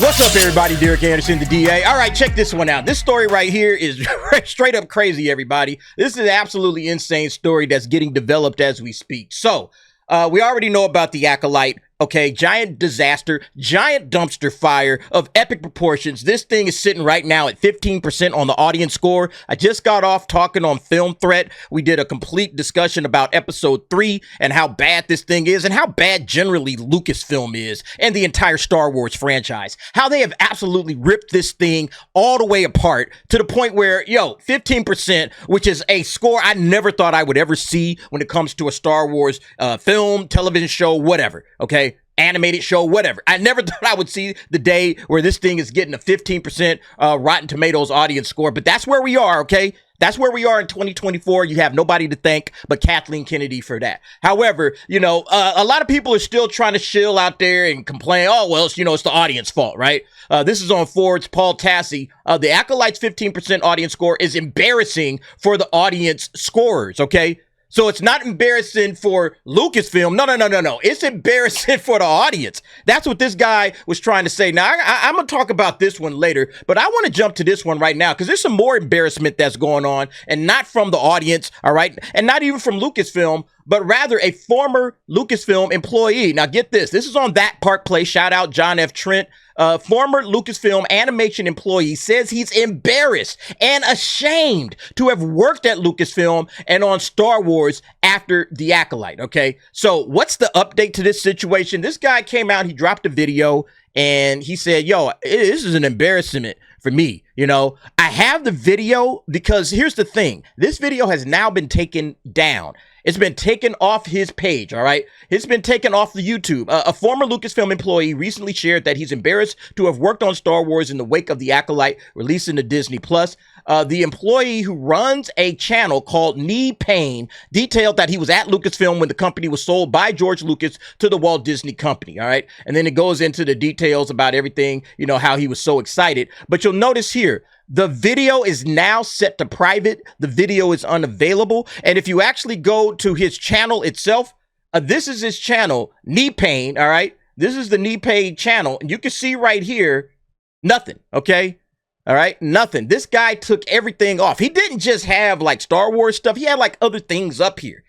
What's up, everybody? Derek Anderson, the DA. All right, check this one out. This story right here is straight up crazy, everybody. This is an absolutely insane story that's getting developed as we speak. So, we already know about the Acolyte. Okay, giant disaster, giant dumpster fire of epic proportions. This thing is sitting right now at 15% on the audience score. I just got off talking on Film Threat. We did a complete discussion about episode 3 and how bad this thing is and how bad generally Lucasfilm is and the entire Star Wars franchise. How they have absolutely ripped this thing all the way apart to the point where, 15%, which is a score I never thought I would ever see when it comes to a Star Wars film, television show, whatever, okay? Animated show, whatever. I never thought I would see the day where this thing is getting a 15% Rotten Tomatoes audience score, but that's where we are, okay? That's where we are in 2024. You have nobody to thank but Kathleen Kennedy for that. However, a lot of people are still trying to shill out there and complain, oh, well, it's the audience fault, right? This is on Ford's Paul Tassi. The Acolyte's 15% audience score is embarrassing for the audience scorers, okay? So it's not embarrassing for Lucasfilm. No. It's embarrassing for the audience. That's what this guy was trying to say. Now, I'm going to talk about this one later, but I want to jump to this one right now because there's some more embarrassment that's going on, and not from the audience, all right? And not even from Lucasfilm, but rather a former Lucasfilm employee. Now, get this. This is on That Park Place. Shout out John F. Trent. Former Lucasfilm animation employee says he's embarrassed and ashamed to have worked at Lucasfilm and on Star Wars after The Acolyte, okay? So what's the update to this situation? This guy came out, he dropped a video, and he said, this is an embarrassment for me. I have the video because here's the thing. This video has now been taken down. It's been taken off his page, all right? It's been taken off the YouTube. A former Lucasfilm employee recently shared that he's embarrassed to have worked on Star Wars in the wake of The Acolyte releasing to Disney+. The employee who runs a channel called Knee Payne detailed that he was at Lucasfilm when the company was sold by George Lucas to the Walt Disney Company, all right? And then it goes into the details about everything, how he was so excited. But you'll notice here, the video is now set to private. The video is unavailable. And if you actually go to his channel itself, this is his channel, Knee Payne, all right? This is the Knee Payne channel. And you can see right here, nothing, okay? All right, nothing. This guy took everything off. He didn't just have like Star Wars stuff. He had like other things up here,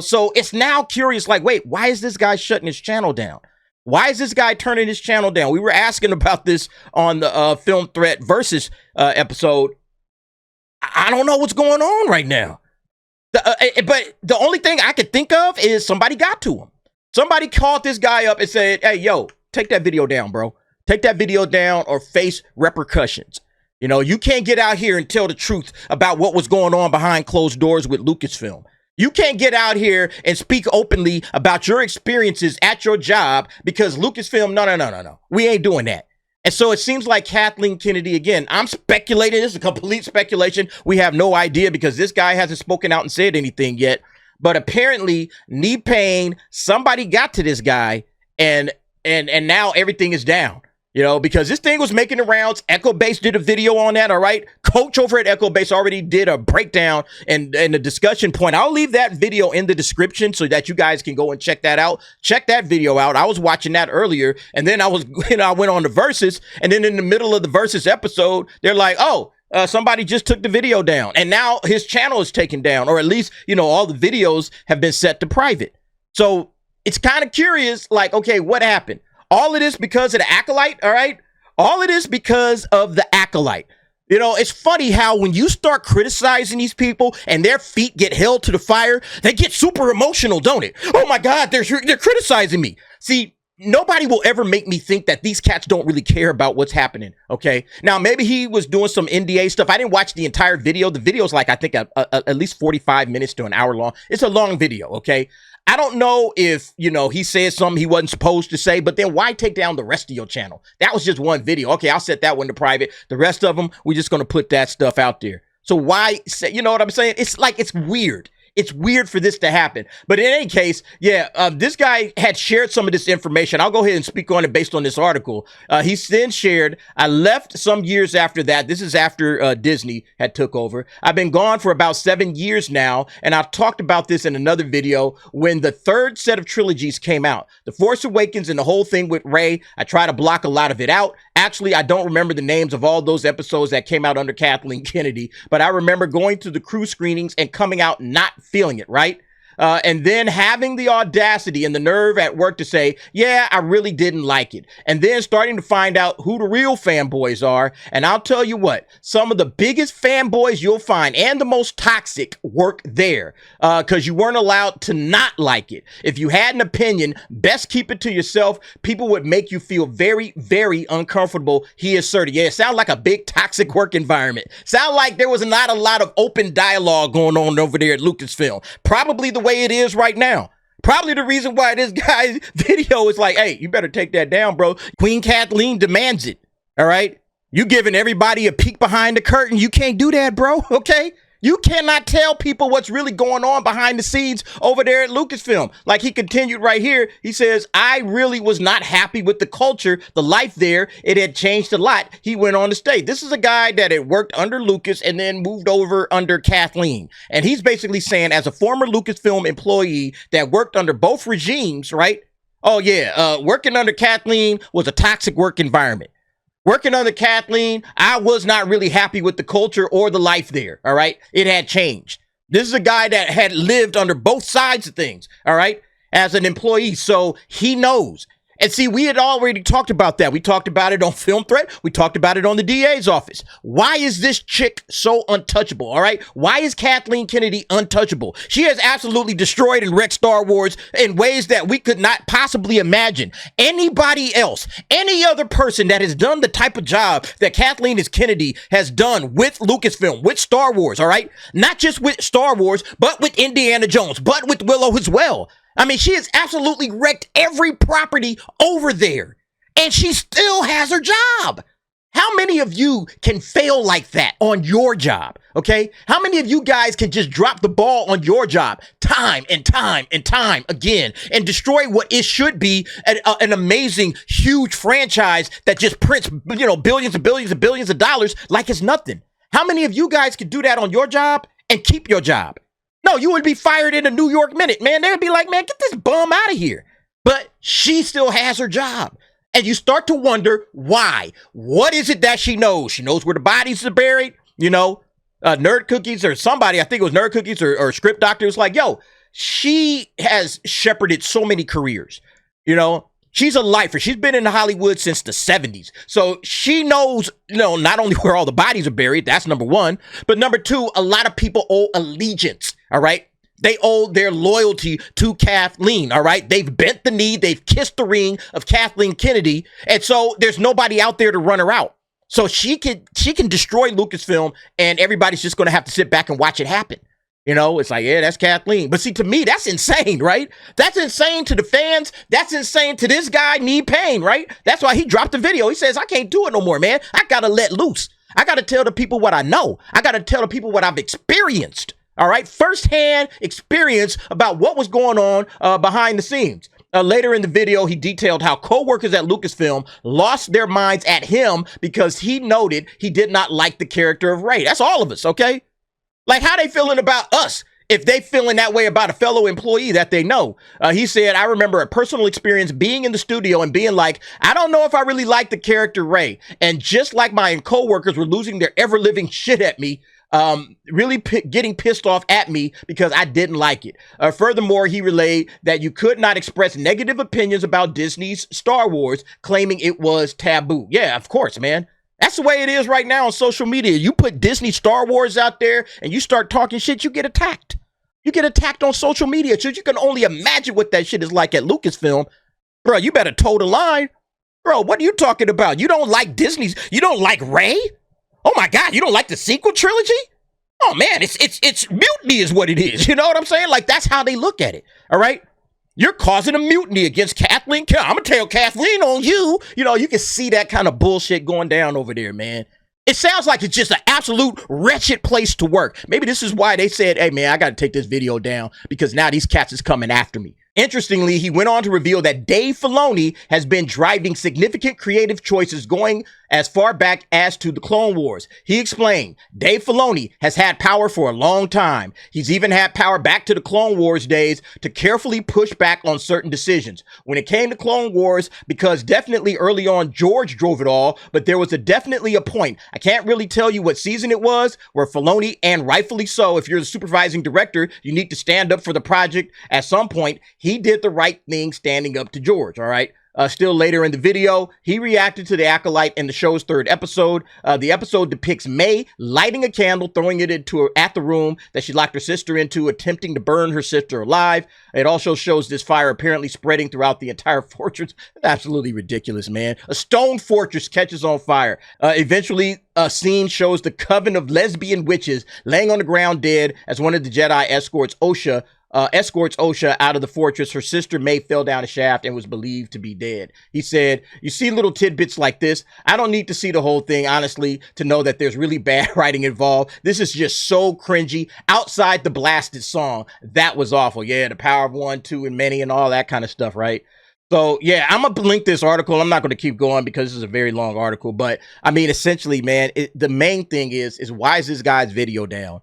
So it's now curious, like, wait, why is this guy shutting his channel down? Why is this guy turning his channel down? We were asking about this on the Film Threat Versus episode. I don't know what's going on right now. But the only thing I could think of is somebody got to him. Somebody called this guy up and said, hey, take that video down, bro. Take that video down or face repercussions. You can't get out here and tell the truth about what was going on behind closed doors with Lucasfilm. You can't get out here and speak openly about your experiences at your job because Lucasfilm, no. We ain't doing that. And so it seems like Kathleen Kennedy, again, I'm speculating. This is a complete speculation. We have no idea because this guy hasn't spoken out and said anything yet. But apparently, Knee Payne, somebody got to this guy and now everything is down. Because this thing was making the rounds. Echo Base did a video on that, all right? Coach over at Echo Base already did a breakdown and a discussion point. I'll leave that video in the description so that you guys can go and check that out. Check that video out. I was watching that earlier, and then I went on the Versus, and then in the middle of the Versus episode, they're like, somebody just took the video down, and now his channel is taken down, or at least, all the videos have been set to private. So it's kind of curious, like, okay, what happened? All of this because of the Acolyte, all right? All of this because of the Acolyte. It's funny how when you start criticizing these people and their feet get held to the fire, they get super emotional, don't it? Oh my God, they're criticizing me. See, nobody will ever make me think that these cats don't really care about what's happening, okay? Now, maybe he was doing some NDA stuff. I didn't watch the entire video. The video's like, I think, at least 45 minutes to an hour long. It's a long video, okay? I don't know if, he said something he wasn't supposed to say, but then why take down the rest of your channel? That was just one video. Okay, I'll set that one to private. The rest of them, we're just going to put that stuff out there. So why say, you know what I'm saying? It's like, it's weird. It's weird for this to happen. But in any case, this guy had shared some of this information. I'll go ahead and speak on it based on this article. He then shared, I left some years after that. This is after Disney had took over. I've been gone for about 7 years now. And I've talked about this in another video when the third set of trilogies came out. The Force Awakens and the whole thing with Rey, I try to block a lot of it out. Actually, I don't remember the names of all those episodes that came out under Kathleen Kennedy, but I remember going to the crew screenings and coming out not feeling it, right? And then having the audacity and the nerve at work to say, yeah, I really didn't like it. And then starting to find out who the real fanboys are. And I'll tell you what, some of the biggest fanboys you'll find and the most toxic work there because you weren't allowed to not like it. If you had an opinion, best keep it to yourself. People would make you feel very, very uncomfortable, he asserted. Yeah, it sounds like a big toxic work environment. Sound like there was not a lot of open dialogue going on over there at Lucasfilm. Probably the way it is right now. Probably the reason why this guy's video is like, hey, you better take that down, bro. Queen Kathleen demands it. All right. You giving everybody a peek behind the curtain. You can't do that, bro. Okay. You cannot tell people what's really going on behind the scenes over there at Lucasfilm. Like he continued right here. He says, I really was not happy with the culture, the life there. It had changed a lot. He went on to state, this is a guy that had worked under Lucas and then moved over under Kathleen. And he's basically saying, as a former Lucasfilm employee that worked under both regimes, right? Oh yeah, working under Kathleen was a toxic work environment. Working under Kathleen, I was not really happy with the culture or the life there, all right? It had changed. This is a guy that had lived under both sides of things, all right, as an employee, so he knows. And see, we had already talked about that. We talked about it on Film Threat. We talked about it on the DA's office. Why is this chick so untouchable, all right? Why is Kathleen Kennedy untouchable? She has absolutely destroyed and wrecked Star Wars in ways that we could not possibly imagine. Anybody else, any other person that has done the type of job that Kathleen Kennedy has done with Lucasfilm, with Star Wars, all right? Not just with Star Wars, but with Indiana Jones, but with Willow as well. I mean, she has absolutely wrecked every property over there, and she still has her job. How many of you can fail like that on your job, okay? How many of you guys can just drop the ball on your job time and time and time again and destroy what it should be an amazing, huge franchise that just prints, you know, billions and billions and billions of dollars like it's nothing? How many of you guys can do that on your job and keep your job? No, you would be fired in a New York minute, man. They would be like, man, get this bum out of here. But she still has her job. And you start to wonder why. What is it that she knows? She knows where the bodies are buried. You know, Nerd Cookies or somebody, I think it was Nerd Cookies or Script Doctor, was like, yo, she has shepherded so many careers. You know, she's a lifer. She's been in Hollywood since the 70s. So she knows, you know, not only where all the bodies are buried, that's number one, but number two, a lot of people owe allegiance. All right. They owe their loyalty to Kathleen. All right. They've bent the knee. They've kissed the ring of Kathleen Kennedy. And so there's nobody out there to run her out. So she can destroy Lucasfilm and everybody's just going to have to sit back and watch it happen. You know, it's like, yeah, that's Kathleen. But see, to me, that's insane, right? That's insane to the fans. That's insane to this guy, Knee Payne, right? That's why he dropped the video. He says, I can't do it no more, man. I got to let loose. I got to tell the people what I know. I got to tell the people what I've experienced. All right, firsthand experience about what was going on behind the scenes. Later in the video, he detailed how co-workers at Lucasfilm lost their minds at him because he noted he did not like the character of Rey. That's all of us, okay? Like, how they feeling about us if they feeling that way about a fellow employee that they know? He said, I remember a personal experience being in the studio and being like, I don't know if I really like the character Rey. And just like my co-workers were losing their ever-living shit at me, really getting pissed off at me because I didn't like it. Furthermore, he relayed that you could not express negative opinions about Disney's Star Wars, claiming it was taboo. Yeah, of course, man. That's the way it is right now on social media. You put Disney Star Wars out there and you start talking shit, you get attacked. You get attacked on social media. So you can only imagine what that shit is like at Lucasfilm. Bro, you better toe the line. Bro, what are you talking about? You don't like Disney's, you don't like Rey? Oh my God, you don't like the sequel trilogy? Oh man, it's mutiny is what it is. You know what I'm saying? Like, that's how they look at it. All right. You're causing a mutiny against Kathleen. I'm going to tell Kathleen on you. You know, you can see that kind of bullshit going down over there, man. It sounds like it's just an absolute wretched place to work. Maybe this is why they said, hey man, I got to take this video down because now these cats is coming after me. Interestingly, he went on to reveal that Dave Filoni has been driving significant creative choices going as far back as to the Clone Wars. He explained, Dave Filoni has had power for a long time. He's even had power back to the Clone Wars days to carefully push back on certain decisions. When it came to Clone Wars, because definitely early on George drove it all, but there was definitely a point, I can't really tell you what season it was, where Filoni, and rightfully so, if you're the supervising director, you need to stand up for the project. At some point, he did the right thing standing up to George, all right? Still later in the video, he reacted to the Acolyte in the show's third episode. The episode depicts May lighting a candle, throwing it at the room that she locked her sister into, attempting to burn her sister alive. It also shows this fire apparently spreading throughout the entire fortress. Absolutely ridiculous, man. A stone fortress catches on fire. Eventually, a scene shows the coven of lesbian witches laying on the ground dead as one of the Jedi escorts Osha out of the fortress. Her sister May fell down a shaft and was believed to be dead. He said, you see little tidbits like this. I don't need to see the whole thing, honestly, to know that there's really bad writing involved. This is just so cringy. Outside the blasted song, that was awful. Yeah, the power of one, two, and many and all that kind of stuff, right? So, yeah, I'm going to link this article. I'm not going to keep going because this is a very long article. But, I mean, essentially, man, the main thing is why is this guy's video down?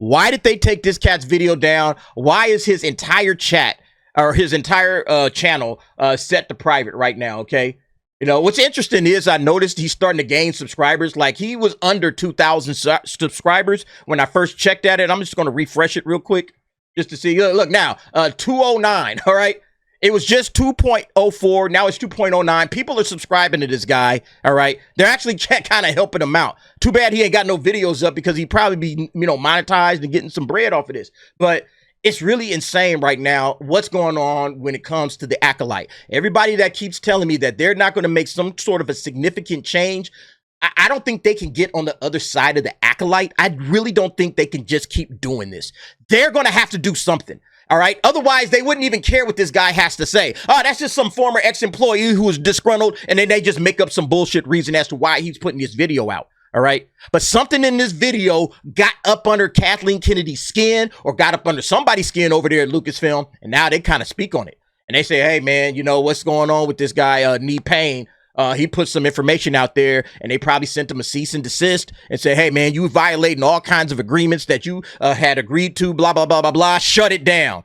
Why did they take this cat's video down? Why is his entire chat or his entire channel set to private right now? Okay. You know, what's interesting is I noticed he's starting to gain subscribers. Like he was under 2,000 subscribers when I first checked at it. I'm just going to refresh it real quick just to see. Look now, 209. All right. It was just 2.04. Now it's 2.09. People are subscribing to this guy. All right. They're actually kind of helping him out. Too bad he ain't got no videos up because he'd probably be, monetized and getting some bread off of this. But it's really insane right now what's going on when it comes to the Acolyte. Everybody that keeps telling me that they're not going to make some sort of a significant change, I don't think they can get on the other side of the Acolyte. I really don't think they can just keep doing this. They're going to have to do something. All right. Otherwise, they wouldn't even care what this guy has to say. Oh, that's just some former ex-employee who was disgruntled. And then they just make up some bullshit reason as to why he's putting this video out. All right. But something in this video got up under Kathleen Kennedy's skin or got up under somebody's skin over there at Lucasfilm. And now they kind of speak on it. And they say, hey, man, what's going on with this guy, Knee Payne? He put some information out there and they probably sent him a cease and desist and said, hey, man, you violating all kinds of agreements that you had agreed to, blah, blah, blah, blah, blah. Shut it down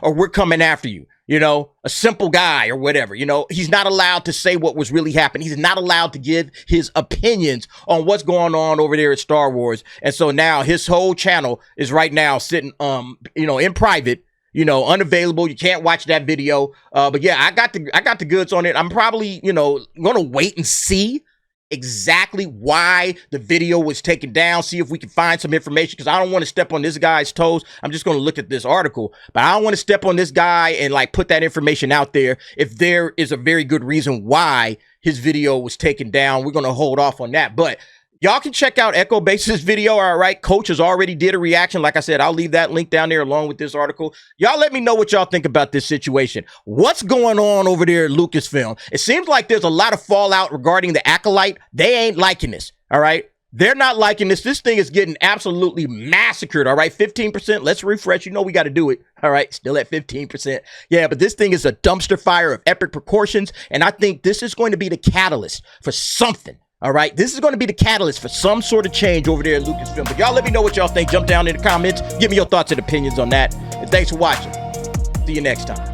or we're coming after you. A simple guy or whatever, he's not allowed to say what was really happening. He's not allowed to give his opinions on what's going on over there at Star Wars. And so now his whole channel is right now sitting, in private, unavailable. You can't watch that video. But yeah, I got the goods on it. I'm probably, going to wait and see exactly why the video was taken down. See if we can find some information because I don't want to step on this guy's toes. I'm just going to look at this article, but I don't want to step on this guy and put that information out there. If there is a very good reason why his video was taken down, we're going to hold off on that. But y'all can check out Echo Base's video. All right. Coach has already did a reaction. Like I said, I'll leave that link down there along with this article. Y'all let me know what y'all think about this situation. What's going on over there at Lucasfilm? It seems like there's a lot of fallout regarding the Acolyte. They ain't liking this. All right. They're not liking this. This thing is getting absolutely massacred. All right. 15%. Let's refresh. We got to do it. All right. Still at 15%. Yeah. But this thing is a dumpster fire of epic proportions. And I think this is going to be the catalyst for something. All right, this is going to be the catalyst for some sort of change over there at Lucasfilm. But y'all let me know what y'all think. Jump down in the comments. Give me your thoughts and opinions on that. And thanks for watching. See you next time.